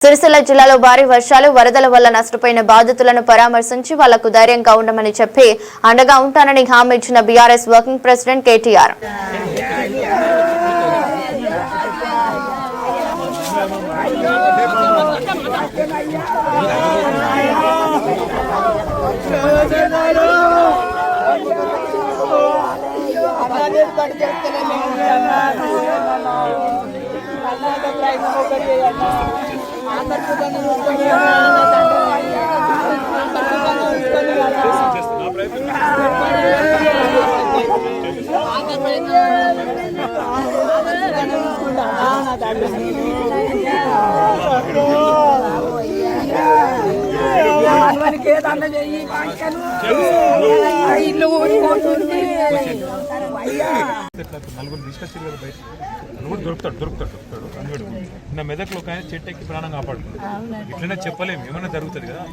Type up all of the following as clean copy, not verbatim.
సిరిసిల్ల జిల్లాలో భారీ వర్షాలు వరదల వల్ల నష్టపోయిన బాధితులను పరామర్శించి వాళ్లకు ధైర్యంగా ఉండమని చెప్పి అండగా ఉంటానని హామీ ఇచ్చిన బీఆర్ఎస్ వర్కింగ్ ప్రెసిడెంట్ కేటీఆర్. నలుగురు తీసుకొచ్చారు కదా బయట నువ్వు దొరుకుతాడు నా మెదక్లో ఒక ఆయన చెట్టు ఎక్కి ప్రాణం కాపాడుతున్నాడు. ఇట్లనే చెప్పలేము, ఏమన్నా జరుగుతుంది కదా.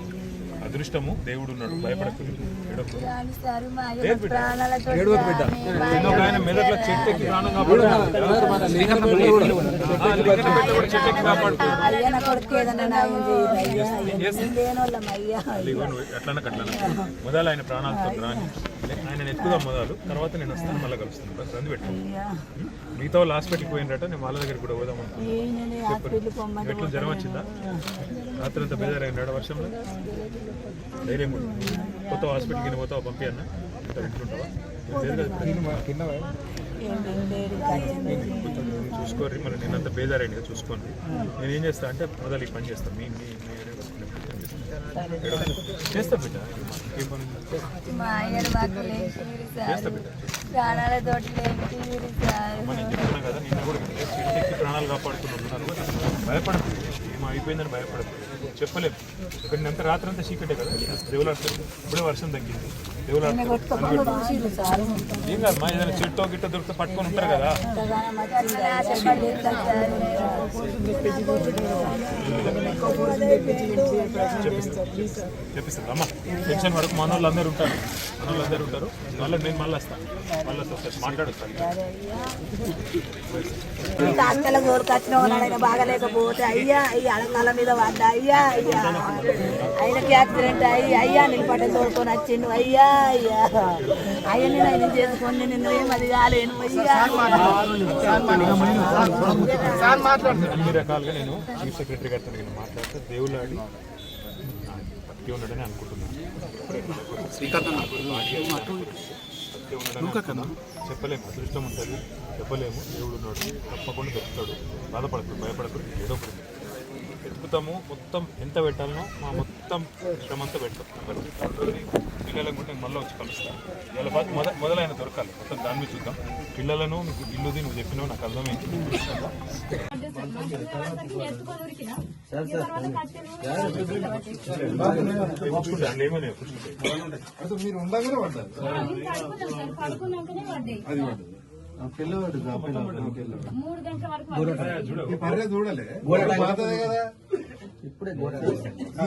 అదృష్టము దేవుడు ఉన్నాడు, భయపడకుండా ఆయన మెదక్లో చెట్టు ఎక్కి ప్రాణం కాపాడుతున్నాడు. మొదలు ఆయన ప్రాణాలతో రాని ఆయన ఎక్కుదాం మొదలు, తర్వాత నేను వస్తాను, మళ్ళీ కలుస్తాను. బస్ అందు పెట్టాను. మిగతా వాళ్ళు హాస్పిటల్కి పోయినట్ట, నేను వాళ్ళ దగ్గర కూడా పోదాం అనుకున్నాను. ఎట్లా జ్వరం వచ్చిందా? రాత్రి అంతా బేజారైనాడు వర్షంలో. ధైర్యం కూడా కొత్త హాస్పిటల్కి పోతావా, పంపి అన్న ఇంట్లుంటావా? చూసుకోర్రి, మళ్ళీ నేనంతా బేజారైంది కదా, చూసుకోండి. నేను ఏం చేస్తా అంటే మొదలు ఈ పని చేస్తాను. చేస్తా బిడ్డ, చేస్తా బిడ్డ. మనం చెప్తున్నా కదా, నిన్న కూడా చెట్టుకి ప్రాణాలు కాపాడుతున్నారు. భయపడదు, ఏమో అయిపోయిందని భయపడదు. చెప్పలేము. ఇక్కడ అంతా రాత్రి అంతా చీకటే కదా, దేవులాడుతుంది. ఇప్పుడే వర్షం తగ్గింది, దేవులాడుతుంది. ఏం కాదు మా, ఏదైనా చెట్టు గిట్ట దొరికితే పట్టుకొని ఉంటారు కదా. చెప్పిస్తాను అమ్మ, టెన్షన్ వరకు మన వాళ్ళు అందరూ ఉంటారు, మళ్ళీ నేను మళ్ళీ వస్తాను, మాట్లాడుతాను. బాగలేకపోతే అయ్యా అడకాల మీద పడ్డా, అయ్యా ఆయనకి యాక్సిడెంట్ అయ్యా నిలబడి తోడుకొని వచ్చిండు, అయ్యా అయ్యని ఆయన చేసుకొని నిన్ను ఏమది కాలేను అయ్యా. అన్ని రకాలుగా నేను చీఫ్ సెక్రటరీ గారితో నేను మాట్లాడితే దేవులాడి పత్తి ఉన్నాడని అనుకుంటున్నాను. చెప్పలేము, అదృష్టం ఉంటుంది, చెప్పలేము. దేవుడు ఉన్నాడు, తప్పకుండా దొరుకుతాడు. బాధపడతాడు, భయపడతాడు. ఏదో ఒకటి ఎత్తుకుతాము. మొత్తం ఎంత పెట్టాలనో మా మొత్తం శ్రమంతా పెడతాం. పిల్లలకు కూడా నేను మళ్ళీ వచ్చి కలుస్తాను. ఇవాళ మొదలైన దొరకాలి, మొత్తం దాని మీద చూద్దాం. పిల్లలను మీకు ఇల్లుది నువ్వు చెప్పినావు, నాకు అర్థమైంది. పిల్లవాడు చూడలే, ఇప్పుడే